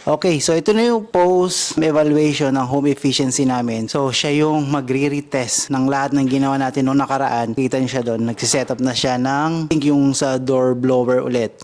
Okay, so ito na yung post evaluation ng home efficiency namin. So siya yung magre-retest ng lahat ng ginawa natin noong nakaraan. Kita niyo siya doon, nagsiset up na siya ng yung sa door blower ulit.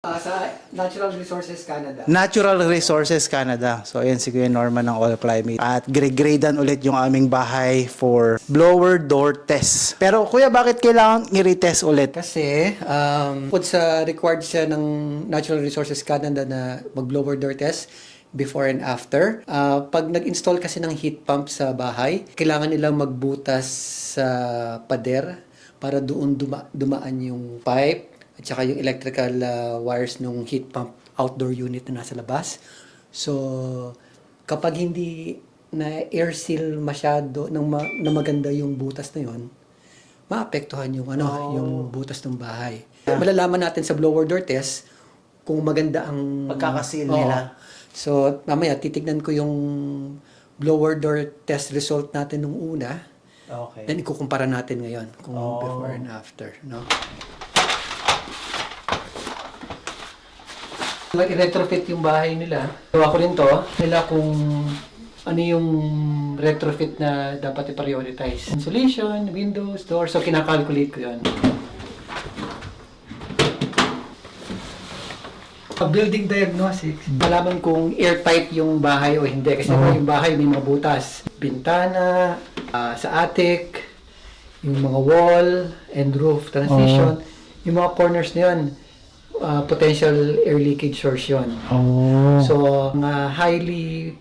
Sa Natural Resources Canada. Natural Resources Canada. So ayan si Kuya Norman ng All Climate. At grade-gradean ulit yung aming bahay for blower door test. Pero Kuya, bakit kailangan i-retest ulit? Kasi, put sa required siya ng Natural Resources Canada na mag-blower door test before and after. Pag nag-install kasi ng heat pump sa bahay, kailangan nilang magbutas sa pader para doon dumaan yung pipe at saka yung electrical wires ng heat pump outdoor unit na nasa labas. So, kapag hindi na air seal masyado na maganda yung butas na yon, maapektuhan yung yung butas ng bahay. Malalaman natin sa blower door test kung maganda ang Pagkakasil Oo. nila. So, mamaya titignan ko yung blower door test result natin nung una. Okay. Then ikukumpara natin ngayon kung before and after, no? I-retrofit yung bahay nila. Gawa ko rin to, nila kung ano yung retrofit na dapat i-prioritize. Insulation, windows, doors, so kinakalculate ko yun. Building diagnostics, malaman kung airtight yung bahay o hindi. Kasi yung bahay may mga butas. Bintana, sa attic, yung mga wall and roof transition, yung mga corners na yun, potential air leakage source yun. So, mga highly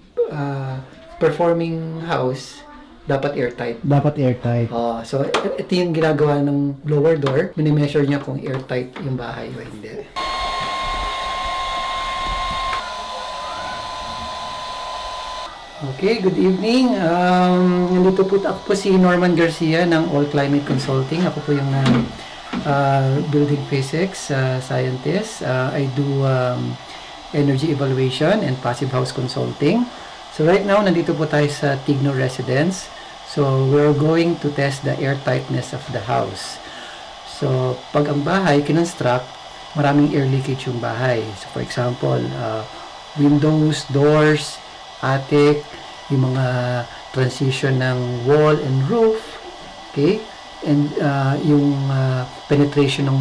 performing house, dapat airtight. Dapat airtight. So, ito yung ginagawa ng blower door. Minimeasure niya kung airtight yung bahay o hindi. Okay, good evening. Nandito po ako si Norman Garcia ng All Climate Consulting. Ako po yung building physics scientist. I do energy evaluation and passive house consulting. So right now, nandito po tayo sa Tigno Residence. So we're going to test the airtightness of the house. So pag ang bahay kinonstruct, maraming air leakage yung bahay. So for example, windows, doors, attic, yung mga transition ng wall and roof, okay? And yung penetration ng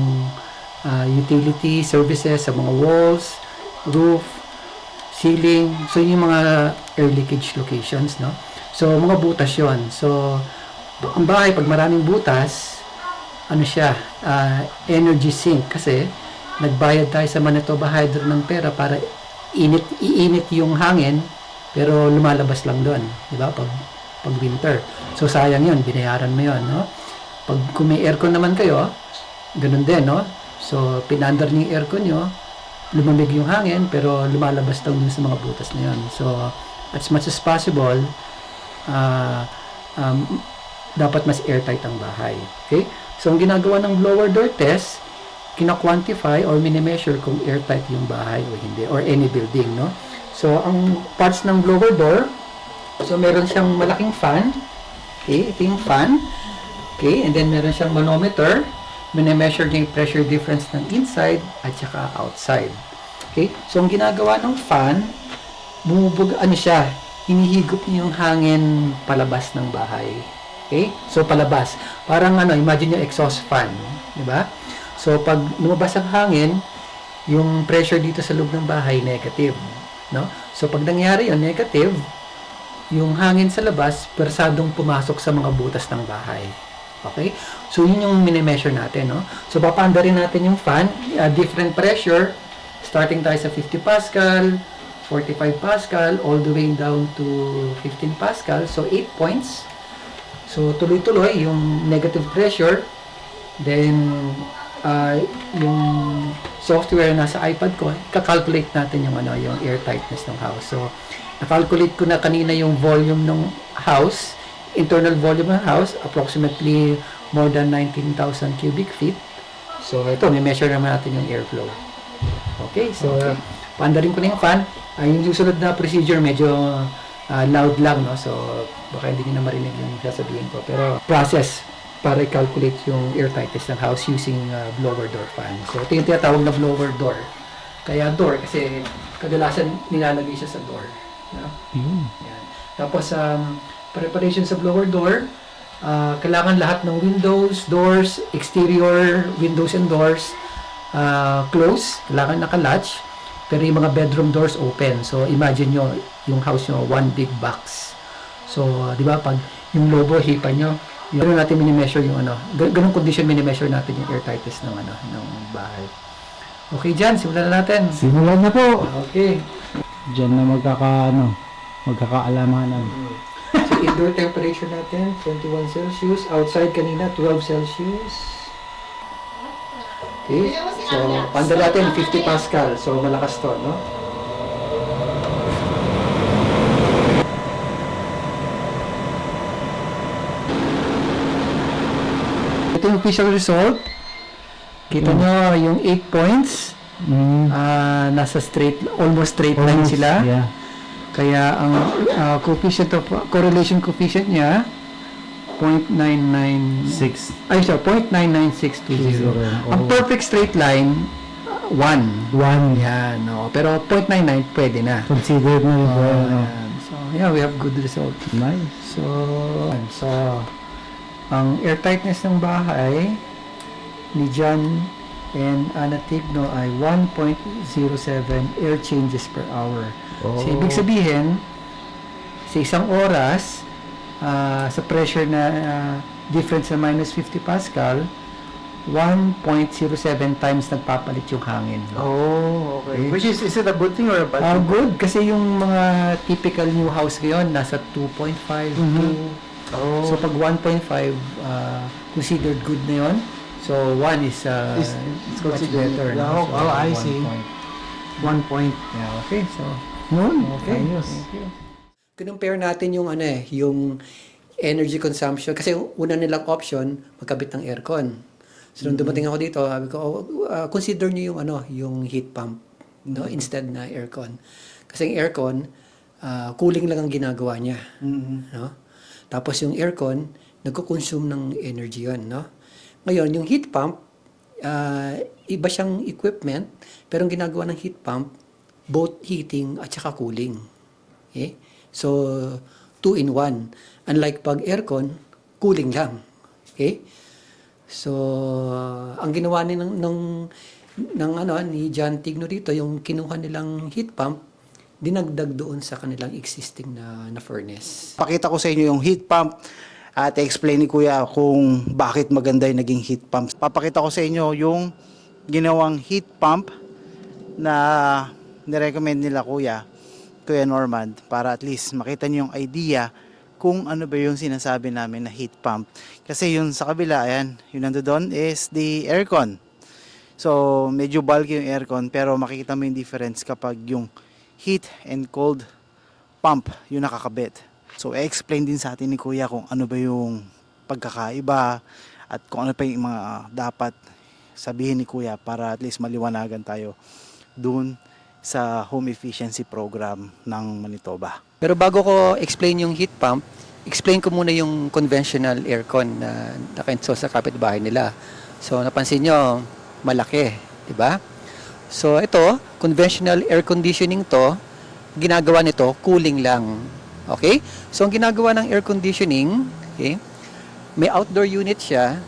utility services sa mga walls, roof, ceiling. So yung mga air leakage locations, no? So mga butas yon. So ang bahay pag maraming butas, ano siya, energy sink kasi nagbayad tayo sa Manitoba Hydro ng pera para iinit yung hangin pero lumalabas lang doon, di ba? Pag winter. So sayang 'yon, binayaran mo 'yon, no? Pag kung may aircon naman kayo, ganun din, no? So pinandar niyo yung aircon niyo, lumamig yung hangin pero lumalabas lang dun sa mga butas na 'yon. So as much as possible, dapat mas airtight ang bahay. Okay? So ang ginagawa ng blower door test, kina-quantify or mini-measure kung airtight yung bahay o hindi, or any building, no? So, ang parts ng blower door, so meron siyang malaking fan. Okay, ito yung fan. Okay, and then meron siyang manometer. Mini-measure niya yung pressure difference ng inside at saka outside. Okay, so ang ginagawa ng fan, siya, hinihigop niya yung hangin palabas ng bahay. Okay, so palabas. Parang imagine yung exhaust fan. Diba? So, pag lumabas ang hangin, yung pressure dito sa loob ng bahay, negative. No? So, pag nangyari yun, negative, yung hangin sa labas, persadong pumasok sa mga butas ng bahay. Okay? So, yun yung mini-measure natin. No? So, papaanda rin natin yung fan, different pressure, starting tayo sa 50 Pascal, 45 Pascal, all the way down to 15 Pascal. So, 8 points. So, tuloy-tuloy yung negative pressure, then, yung software na sa iPad ko, kakalculate natin yung yung air tightness ng house. So, nakalculate ko na kanina yung volume ng house, internal volume ng house, approximately more than 19,000 cubic feet. So, ito, may measure naman natin yung airflow. Okay, so, paandarin ko na yung fan. Yung susunod na procedure, medyo loud lang, no? So, baka hindi nyo na marinig yung sasabihin ko. Pero, process para i-calculate yung air tightness ng house using blower door fan. So, ito yung tinatawag na blower door. Kaya door, kasi kadalasan nilalagay siya sa door. No? Yun. Yan. Tapos, preparation sa blower door, kailangan lahat ng windows, doors, exterior windows and doors, close, kailangan naka-latch, pero yung mga bedroom doors open. So, imagine nyo, yung house nyo, one big box. So, di ba, pag yung lobo, hipa nyo, yun natin mini-measure yung ano, ganung condition mini-measure natin yung airtightness ng ano, ng bahay. Okay, Jan, simulan na natin. Simulan na po. Okay. Diyan na magkakaalamanan. So, indoor temperature natin, 21 Celsius. Outside kanina, 12 Celsius. Okay. So, under natin, 50 Pascal. So, malakas to, no? Ito yung official result. Kita nyo yung 8 points. Nasa almost straight line sila. Yeah. Kaya ang correlation coefficient niya 0.996 0.99620. Ang perfect straight line 1. 1. Yan, no. Pero 0.99 pwede na. Considered na rin po. Ayan. So, yeah, we have good result. Nice. So, ang airtightness ng bahay ni John and Ana Tigno ay 1.07 air changes per hour. So, ibig sabihin, sa isang oras, sa pressure na difference na minus 50 Pascal, 1.07 times nagpapalit yung hangin. Oh, okay. Which is it a good thing or a bad thing? Good, kasi yung mga typical new house ngayon, nasa 2.5 to... Oh. So, pag 1.5, considered good na yun. So, 1 is It's much considered. better. Yeah, no? oh, So, I 1 see. point. 1 point. Yeah, okay. So, Yun. okay. Ayos. Compare natin yung yung energy consumption kasi una nilang option magkabit ng aircon. So nung dumating ako dito, sabi ko, consider niyo yung yung heat pump, no, instead na aircon. Kasi yung aircon, cooling lang ang ginagawa niya, no? Tapos yung aircon, nagko-consume ng energy 'yon, no? Ngayon, yung heat pump, iba siyang equipment, pero ang ginagawa ng heat pump, both heating at saka cooling. Okay? So, 2 in 1. Unlike pag aircon, cooling lang. Okay? So, ang ginawa ni ni John Tigno dito, yung kinuha nilang heat pump, dinagdag doon sa kanilang existing na furnace. Pakita ko sa inyo yung heat pump at explain ni Kuya kung bakit maganda yung naging heat pump. Papakita ko sa inyo yung ginawang heat pump na nirecommend nila Kuya Normand, para at least makita niyo yung idea kung ano ba yung sinasabi namin na heat pump. Kasi yun sa kabila, ayan, yung nandoon is the aircon. So, medyo bulky yung aircon, pero makikita mo yung difference kapag yung heat and cold pump yung nakakabit. So, explain din sa atin ni Kuya kung ano ba yung pagkakaiba at kung ano pa yung mga dapat sabihin ni Kuya para at least maliwanagan tayo dun sa home efficiency program ng Manitoba. Pero bago ko explain yung heat pump, explain ko muna yung conventional aircon na naka-install sa kapitbahay nila. So, napansin nyo, malaki, di ba? So, ito, conventional air conditioning to, ginagawa nito, cooling lang. Okay? So, ang ginagawa ng air conditioning, okay, may outdoor unit siya,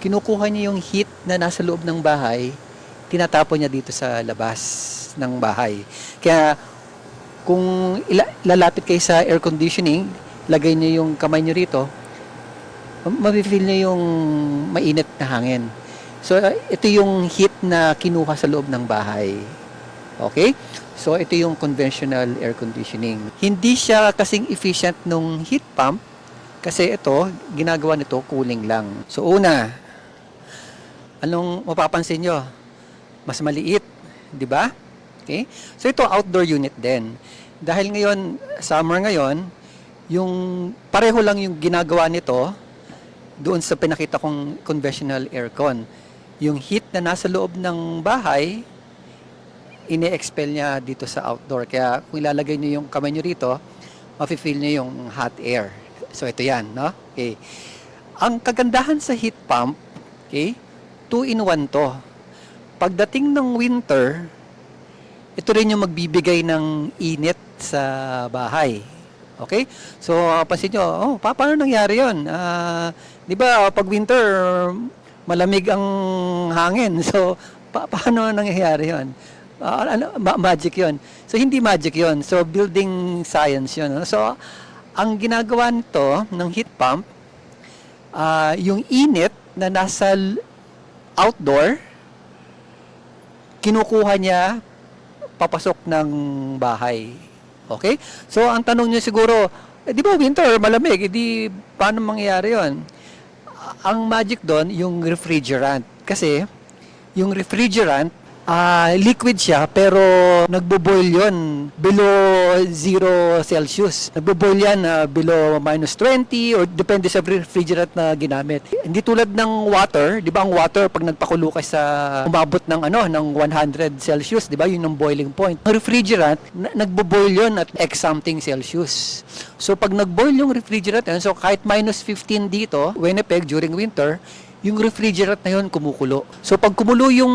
kinukuha niya yung heat na nasa loob ng bahay, tinatapon niya dito sa labas ng bahay. Kaya, kung lalapit kayo sa air conditioning, lagay niyo yung kamay niyo rito, ma-feel niyo yung mainit na hangin. So, ito yung heat na kinuha sa loob ng bahay. Okay? So, ito yung conventional air conditioning. Hindi siya kasing efficient nung heat pump kasi ito, ginagawa nito cooling lang. So, una, anong mapapansin nyo? Mas maliit, di ba? Okay? So, ito outdoor unit din. Dahil ngayon, summer ngayon, yung pareho lang yung ginagawa nito doon sa pinakita kong conventional aircon. Yung heat na nasa loob ng bahay, ine-expel niya dito sa outdoor. Kaya kung ilalagay niyo yung kamay niyo rito, mafe-feel niyo yung hot air. So, ito yan, no? Okay. Ang kagandahan sa heat pump, okay, 2 in 1 to. Pagdating ng winter, ito rin yung magbibigay ng init sa bahay. Okay? So, pansin nyo, paano nangyari yun? Di ba, pag winter, malamig ang hangin. So, paano nangyayari yun? Magic yun. So, hindi magic yun. So, building science yun. No? So, ang ginagawa nito ng heat pump, yung init na nasa outdoor, kinukuha niya papasok ng bahay. Okay? So, ang tanong niyo siguro, di ba winter, malamig, paano mangyayari yon? Ang magic doon, yung refrigerant. Kasi, yung refrigerant, liquid siya, pero nagbo-boil yun below 0 Celsius. Nagbo-boil yan below -20 or depende sa refrigerant na ginamit. Hindi tulad ng water, di ba ang water pag nagpakulo ka sa umabot ng ng 100 Celsius, di ba yun ang boiling point. Ang refrigerant, nagbo-boil yun at X something Celsius. So pag nag-boil yung refrigerant, so kahit -15 dito, Winnipeg during winter, yung refrigerant na yun kumukulo. So pag kumulo yung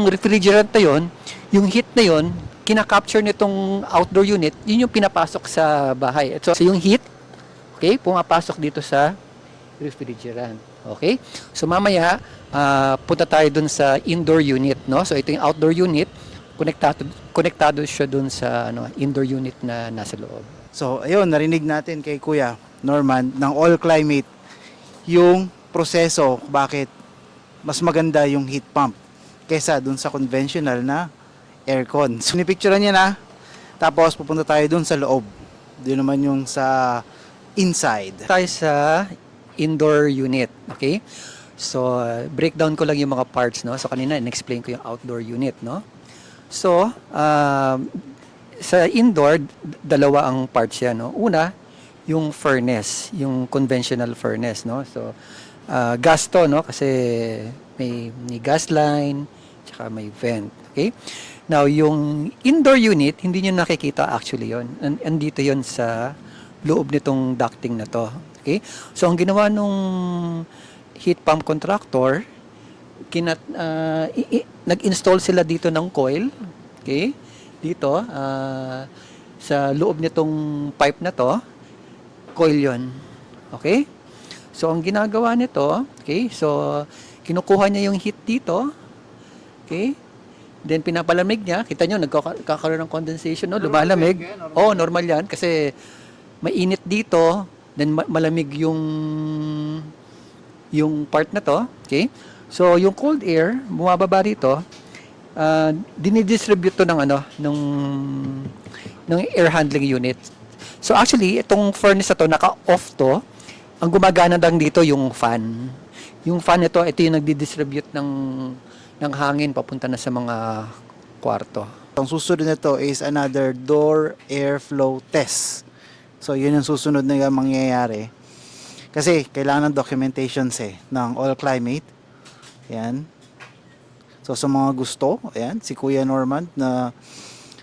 refrigerant na yun, yung heat na yun, kinakapture nitong outdoor unit, yun yung pinapasok sa bahay. So yung heat, okay, pumapasok dito sa refrigerant. Okay? So mamaya, punta tayo dun sa indoor unit, no? So ito yung outdoor unit, konektado siya dun sa indoor unit na nasa loob. So, ayun, narinig natin kay Kuya Norman ng All Climate yung proseso bakit mas maganda yung heat pump kesa dun sa conventional na aircon. So, nipicturean niya na. Tapos, pupunta tayo dun sa loob. Doon naman yung sa inside. Tayo sa indoor unit, okay? So, breakdown ko lang yung mga parts, no? So, kanina, in-explain ko yung outdoor unit, no? So, sa indoor, dalawa ang parts yan, no? Una, yung furnace, yung conventional furnace, no? So, gas to, no? Kasi may gas line, tsaka may vent, okay? Now, yung indoor unit, hindi nyo nakikita actually yon. Andito yon sa loob nitong ducting na to, okay? So, ang ginawa nung heat pump contractor, nag-install sila dito ng coil, okay? Dito, sa loob nitong pipe na to, coil yon, okay? So, ang ginagawa nito, okay, so, kinukuha niya yung heat dito, okay, then pinapalamig niya, kita nyo, nagkakaroon ng condensation, no? Lumalamig. Normal yan, kasi mainit dito, then malamig yung part na to, okay, so, yung cold air, bumababa rito, dinidistribute to ng air handling unit. So, actually, itong furnace na to, naka-off to. Ang gumagana lang dito yung fan. Yung fan ito yung nagdi-distribute ng hangin papunta na sa mga kwarto. Ang susunod nito is another door airflow test. So, yun yung susunod na mangyayari. Kasi, kailangan ng documentations ng All Climate. Yan. So, sa mga gusto, ayan, si Kuya Norman na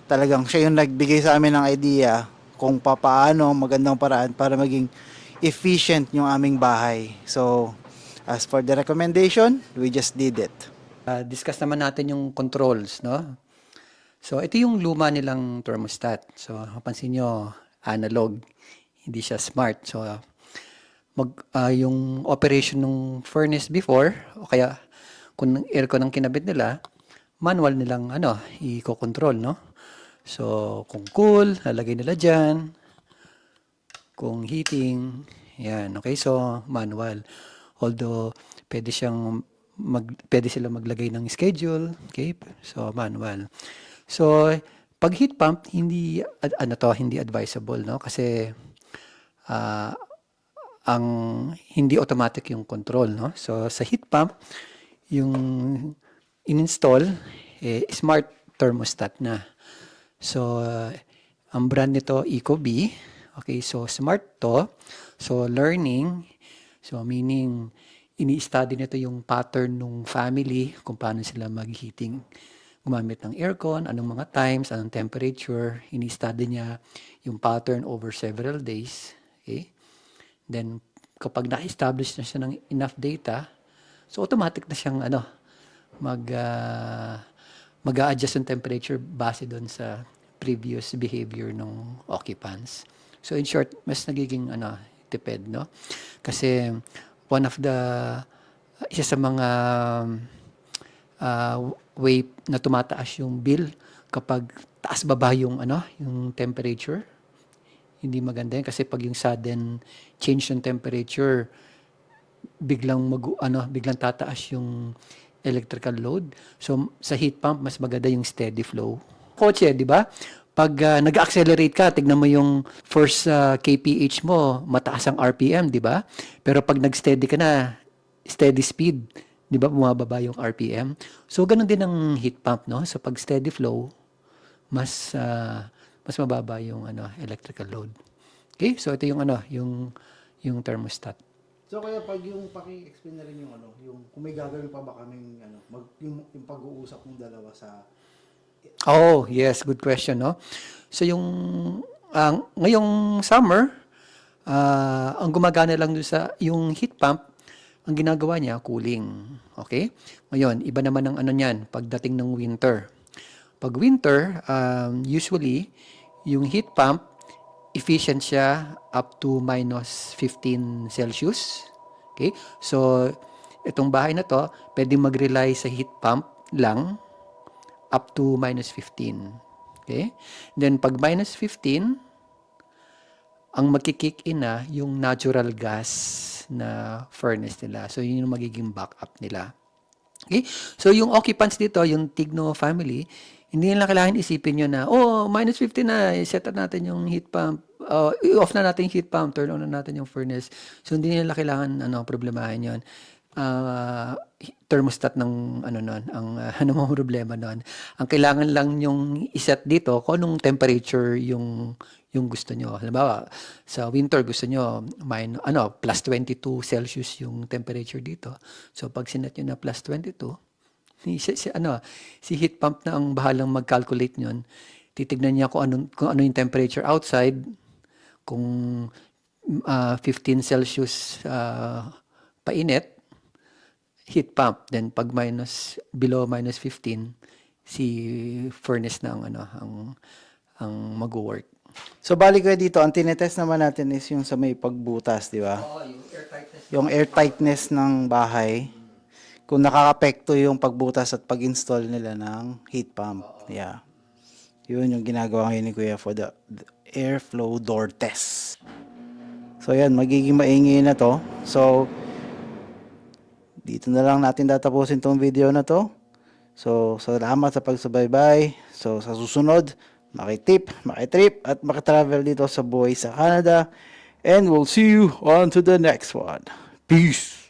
talagang siya yung nagbigay sa amin ng idea kung paano magandang paraan para maging efficient yung aming bahay. So, as for the recommendation, we just did it. Discuss naman natin yung controls, no? So, ito yung luma nilang thermostat. So, mapansin nyo, analog, hindi siya smart. So, yung operation ng furnace before, o kaya kung aircon ang kinabit nila, manual nilang i-control, no? So, kung cool, lalagay nila dyan. Kung heating, yan, okay? So, manual. Although, pwede sila maglagay ng schedule, okay? So, manual. So, pag heat pump, hindi advisable, no? Kasi, ang hindi automatic yung control, no? So, sa heat pump, yung in-install, smart thermostat na. So, ang brand nito, Ecobee. Okay, so smart to. So, learning. So, meaning, ini-study nito yung pattern ng family, kung paano sila mag-heating. Gumamit ng aircon, anong mga times, anong temperature. Ini-study niya yung pattern over several days. Okay? Then, kapag na-establish na siya ng enough data, so automatic na siyang mag-a-adjust yung temperature base doon sa previous behavior ng occupants. So in short, mas nagiging tipid, no? Kasi one of the isa sa mga way na tumataas yung bill kapag taas baba yung yung temperature. Hindi maganda yan kasi pag yung sudden change ng temperature, biglang tataas yung electrical load. So sa heat pump mas maganda yung steady flow. Kotse, di ba? Pag nag-accelerate ka, tignan mo yung first kph mo, mataas ang RPM, di ba? Pero pag nag-steady ka na, steady speed, di ba, bumababa yung RPM. So ganun din ang heat pump, no? So pag steady flow, mas mababa yung electrical load. Okay? So ito yung yung thermostat. So kaya pag yung paki-explain na rin yung yung kung may gagawin pa ba kaming yung pag-uusap ng dalawa sa Oh, yes, good question, no? So yung ngayong summer, ang gumagana lang doon sa yung heat pump, ang ginagawa niya cooling. Okay? Ngayon, iba naman ang niyan pagdating ng winter. Pag winter, usually yung heat pump efficient siya up to minus 15 Celsius. Okay? So itong bahay na to, pwedeng mag-rely sa heat pump lang up to minus 15. Okay? Then, pag minus 15, ang magkikick in na yung natural gas na furnace nila. So, yun yung magiging backup nila. Okay? So, yung occupants dito, yung Tigno family, hindi nila kailangan isipin nyo na, minus 15 na, set up natin yung heat pump, off na natin yung heat pump, turn on na natin yung furnace. So, hindi nila kailangan problemahin yun. Thermostat ng ang mo problema noon. Ang kailangan lang yung iset dito kung anong temperature yung gusto nyo. Halimbawa, sa winter gusto nyo plus 22 Celsius yung temperature dito. So pag sinet nyo na plus 22, si heat pump na ang bahalang mag-calculate nyon. Titignan niya kung ano yung temperature outside, kung 15 Celsius painit, heat pump. Then pag below minus 15, si furnace na ang mag-work. So bali ko dito, ang tinetest naman natin is yung sa may pagbutas, di ba? Yung airtightness. Yung airtightness ng bahay. Kung nakakapekto yung pagbutas at pag-install nila ng heat pump. Yeah. Yun yung ginagawa ngayon ni Kuya for the airflow door test. So yan, magiging maingay na to. So dito na lang natin tatapusin tong video na to. So salamat sa pagsubaybay. So sa susunod, makitrip at makitravel dito sa buhay sa Canada. And we'll see you on to the next one. Peace!